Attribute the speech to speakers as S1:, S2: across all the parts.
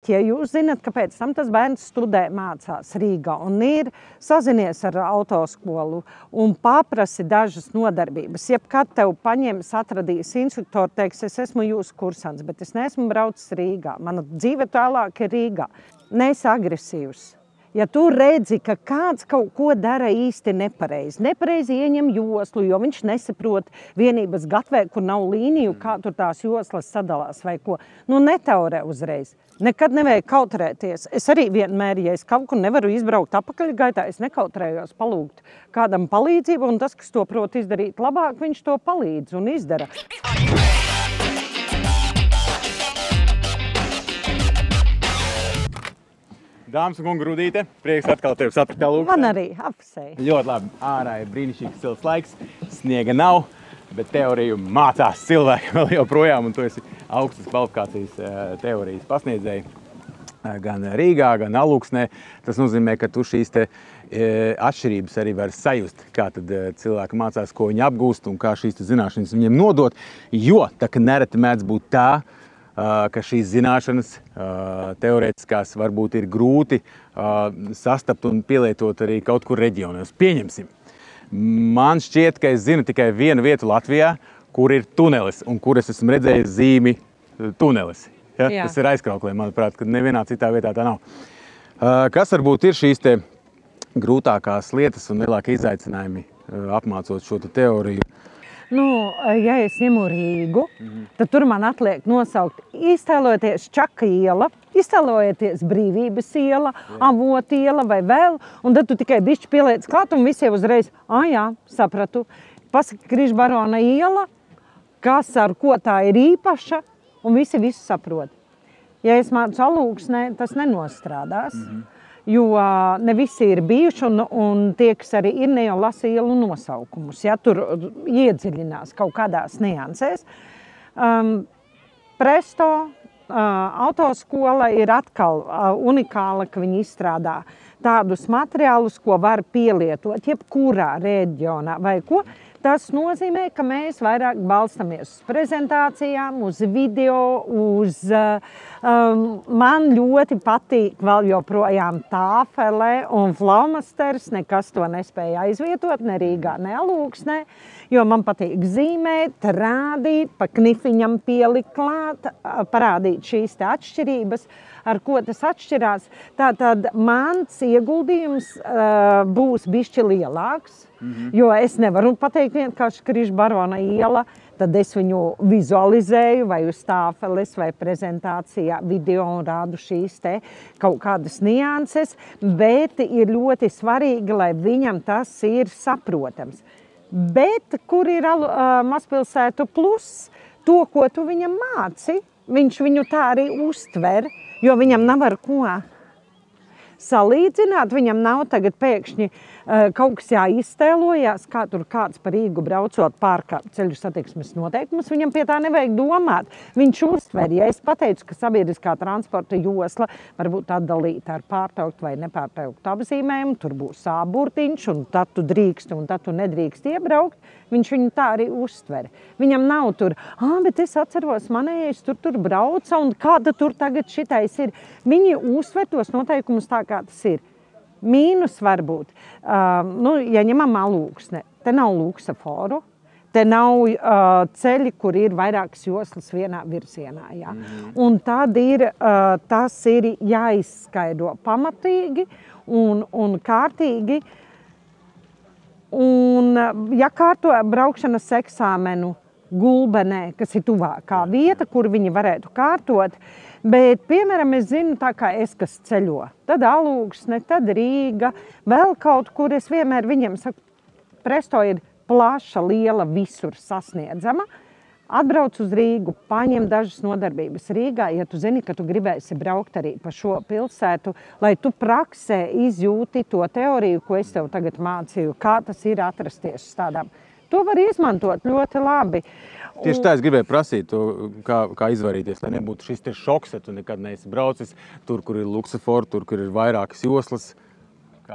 S1: Bet, ja jūs zinat, ka pēc tam tas bērns studē, mācās Rīgā un ir sazinies ar autoskolu un paprasi dažas nodarbības, jebkad tev paņems, atradīs instruktoru, teiks, es esmu jūsu kursants, bet es neesmu braucis Rīgā. Mana dzīve tālāk ir Rīgā. Neesi agresīvs. Ja tu redzi, ka kāds kaut ko dara īsti nepareizi ieņem joslu, jo viņš nesaprot vienības gatavē, kur nav līniju, kā tur tās joslas sadalās vai ko, nu neteorē uzreiz. Nekad nevajag kautrēties. Es arī vienmēr, ja es kaut kur nevaru izbraukt apakaļgaitā, es nekautrējos palūgt kādam palīdzību, un tas, kas to prot izdarīt labāk, viņš to palīdz un izdara.
S2: Dāmas un kungi, Rudīte, prieks atkal tevi satikt Alūksnē.
S1: Man arī apsēja.
S2: Ļoti labi. Ārā ir brīnišķīgs silts laiks, sniega nav, bet teoriju mācās cilvēki vēl joprojām, un tu esi augstas kvalifikācijas teorijas pasniedzēji gan Rīgā, gan Alūksnē. Tas nozīmē, ka tu šīs atšķirības arī var sajust, kā tad cilvēki mācās, ko viņi apgūst un kā šīs zināšanas viņiem nodot, jo tā, ka nereti mēdz būt tā, ka šīs zināšanas teorētiskās varbūt ir grūti sastapt un pielietot arī kaut kur reģionos. Pieņemsim. Man šķiet, ka es zinu tikai vienu vietu Latvijā, kur ir tunelis un kur es esmu redzējis zīmi tunelis. Ja? Tas ir Aizkrauklē, manuprāt, ka nevienā citā vietā tā nav. Kas varbūt ir šīs grūtākās lietas un lielākie izaicinājumi apmācot šo teoriju?
S1: Nu, ja es ņemu Rīgu, tad tur man atliek nosaukt, iztēlojieties Čaka iela, iztēlojieties Brīvības iela, Avota iela vai vēl, un tad tu tikai bišķi pieliec klāt un visiem uzreiz, jā, sapratu. Pasaka Križbarona iela, kas ar ko tā ir īpaša, un visi visu saprot. Ja es mācu Alūksnē, tas nenostrādās. Jo ne visi ir bijuši, un tie, kas arī ir, ne jau lasa ielu nosaukumus, ja tur iedziļinās kaut kādās niansēs. Presto autoskola ir atkal unikāla, ka viņi izstrādā tādus materiālus, ko var pielietot jebkurā reģionā vai ko. Tas nozīmē, ka mēs vairāk balstamies uz prezentācijām, uz video, uz... Man ļoti patīk vēl joprojām tāfele un flaumasters, nekas to nespēja aizvietot, ne Rīgā, ne Alūksnē, jo man patīk zīmēt, rādīt, pa knifiņam pielikt klāt, parādīt šīs atšķirības, ar ko tas atšķirās. Tātad mans ieguldījums būs bišķi lielāks, jo es nevaru pateikt vienkārši Križbarona iela, tad es viņu vizualizēju vai uz tāfeles vai prezentācijā video un rādu šīs kaut kādas nianses, bet ir ļoti svarīgi, lai viņam tas ir saprotams. Bet kur ir mazpilsētu plus, to, ko tu viņam māci, viņš viņu tā arī uztver, jo viņam nav ar ko salīdzināt, viņam nav tagad pēkšņi kaut kas jāiztēlojās, kā tur kāds par Rīgu braucot pārkāpt ceļu satiksmes noteikumus, viņam pie tā nevajag domāt. Viņš uztver, ja es pateicu, ka sabiedriskā transporta josla varbūt atdalīta ar pārtraukt vai nepārtraukt apzīmējumu, tur būs burtiņš, un tad tu drīksti, un tad tu nedrīkst iebraukt, viņš viņu tā arī uztver. Viņam nav tur, bet es atceros manējais, tur brauca, un kāda tur tagad šitais ir. Viņi uztver tos noteikumus tā, kā tas ir. Mīnus varbūt, ja ņemam Alūksne, te nav luksaforu, te nav ceļi, kur ir vairākas joslas vienā virzienā. Ja? Un tad tas ir jāizskaidro pamatīgi un kārtīgi. Un, ja kārto braukšanas eksāmenu Gulbenē, kas ir tuvākā vieta, kur viņi varētu kārtot, bet, piemēram, es zinu, tā kā es, kas ceļo, tad Alūksne, tad Rīga, vēl kaut kur es vienmēr viņiem saku, Presto ir plaša, liela, visur sasniedzama. Atbrauc uz Rīgu, paņem dažas nodarbības Rīgā, ja tu zini, ka tu gribēsi braukt arī pa šo pilsētu, lai tu praksē izjūti to teoriju, ko es tev tagad mācīju, kā tas ir atrasties uz tādām. To var izmantot ļoti labi.
S2: Tieši tā es gribēju prasīt, kā izvairīties, lai nebūtu šis šoks, ja tu nekad neesi braucis tur, kur ir luksafori, tur, kur ir vairākas joslas.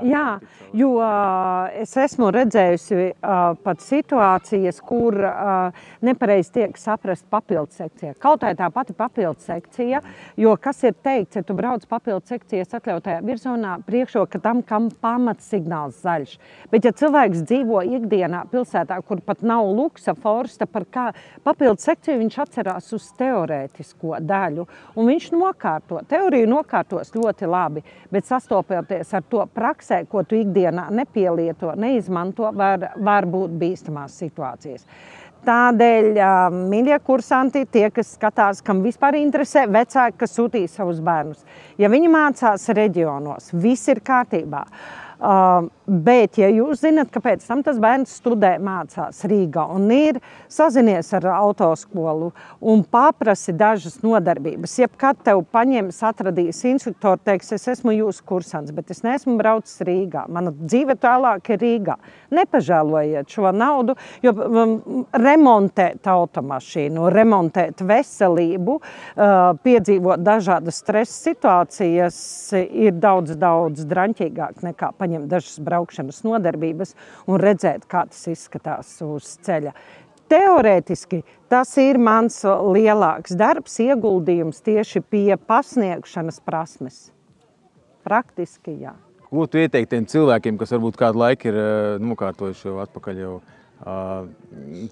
S1: Jā, jo es esmu redzējusi pat situācijas, kur nepareizi tiek saprast papildu sekcija. Kaut tā pati papildu sekcija, jo kas ir teikts, ja tu brauc papildu sekcijas atļautajā virzonā, priekšroka tam, kam pamatsignāls zaļš. Bet ja cilvēks dzīvo ikdienā pilsētā, kur pat nav luksa forsta, par kā papildu sekciju viņš atcerās uz teorētisko daļu, un viņš nokārto. Teoriju nokārtos ļoti labi, bet sastopoties ar to praksi, ko tu ikdienā nepielieto, neizmanto, var būt bīstamās situācijas. Tādēļ, mīļie kursanti, tie, kas skatās, kam vispār interesē, vecāki, kas sūtīja savus bērnus. Ja viņi mācās reģionos, viss ir kārtībā. Bet, ja jūs zināt, ka pēc tam tas bērns studē, mācās Rīgā un ir sazinies ar autoskolu un paprasi dažas nodarbības, jebkad tev paņems, atradīs instruktoru, teiks, es esmu jūsu kursants, bet es neesmu braucis Rīgā. Mana dzīve tālāk ir Rīgā. Nepažēlojiet šo naudu, jo remontēt automašīnu, remontēt veselību, piedzīvot dažādas stresa situācijas ir daudz draņķīgāk nekā paņemt dažas braukšanas nodarbības un redzēt, kā tas izskatās uz ceļa. Teorētiski tas ir mans lielāks darbs, ieguldījums tieši pie pasniegšanas prasmes. Praktiski, jā.
S2: Ko tu ieteikti tiem cilvēkiem, kas varbūt kādu laiku ir nokārtojuši jau atpakaļ jau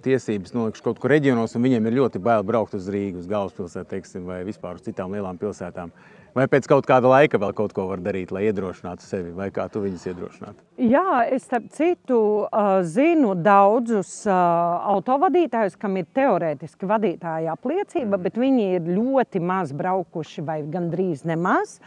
S2: tiesības nolikuši kaut kur reģionos, un viņiem ir ļoti bail braukt uz Rīgu, uz galvaspilsētu, teiksim, vai vispār uz citām lielām pilsētām? Vai pēc kaut kāda laika vēl kaut ko var darīt, lai iedrošinātu sevi, vai kā tu viņus iedrošinātu?
S1: Jā, es starp citu zinu daudzus autovadītājus, kam ir teorētiski vadītāja apliecība, bet viņi ir ļoti maz braukuši vai gandrīz nemaz.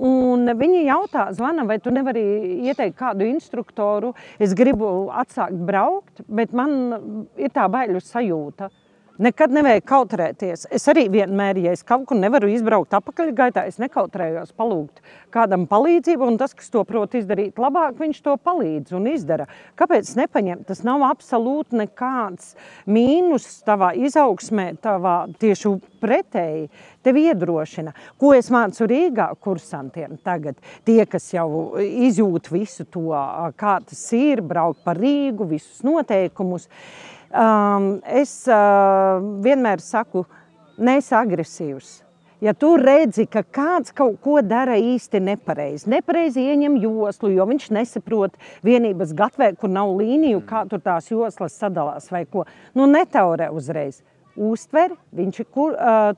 S1: Un viņi jautā, zvana, vai tu nevari ieteikt kādu instruktoru, es gribu atsākt braukt, bet man ir tā baiļu sajūta. Nekad nevajag kautrēties. Es arī vienmēr, ja es kaut kur nevaru izbraukt apakaļgaitā, es nekautrējos palūgt kādam palīdzību, un tas, kas to prot izdarīt labāk, viņš to palīdz un izdara. Kāpēc nepaņemt? Tas nav absolūti nekāds mīnus tavā izaugsmē, tavā tieši pretēji. Tevi iedrošina. Ko es mācu Rīgā kursantiem tagad? Tie, kas jau izjūt visu to, kā tas ir, braukt pa Rīgu, visus noteikumus. Es vienmēr saku, neesi agresīvs. Ja tu redzi, ka kāds kaut ko dara īsti nepareizi ieņem joslu, jo viņš nesaprot vienības gatvē, kur nav līniju, kā tur tās joslas sadalās vai ko, netaurē uzreiz. Uztver, viņš ir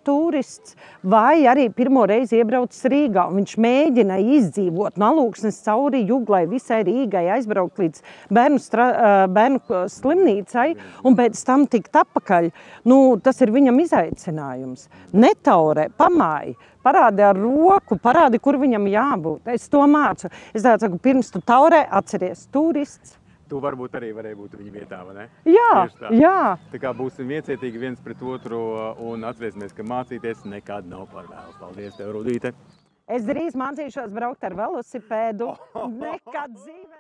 S1: turists, vai arī pirmo reizi iebraucis Rīgā, un viņš mēģina izdzīvot no Alūksnes cauri Juglai, visai Rīgai, aizbraukt līdz bērnu slimnīcai, un pēc tam tikt atpakaļ. Tas ir viņam izaicinājums. Netaurē, pamāji, parādi ar roku, parādi, kur viņam jābūt. Es to mācu. Es tādu saku, pirms tu taurē, atceries turists.
S2: Tu varbūt arī varēja būt viņa vietā, vai ne?
S1: Jā.
S2: Tā kā būsim iecietīgi viens pret otru un atcerēsimies, ka mācīties nekad nav par vēlu. Paldies tev, Rudīte!
S1: Es drīz mācīšos braukt ar velosipēdu. Nekad dzīvē!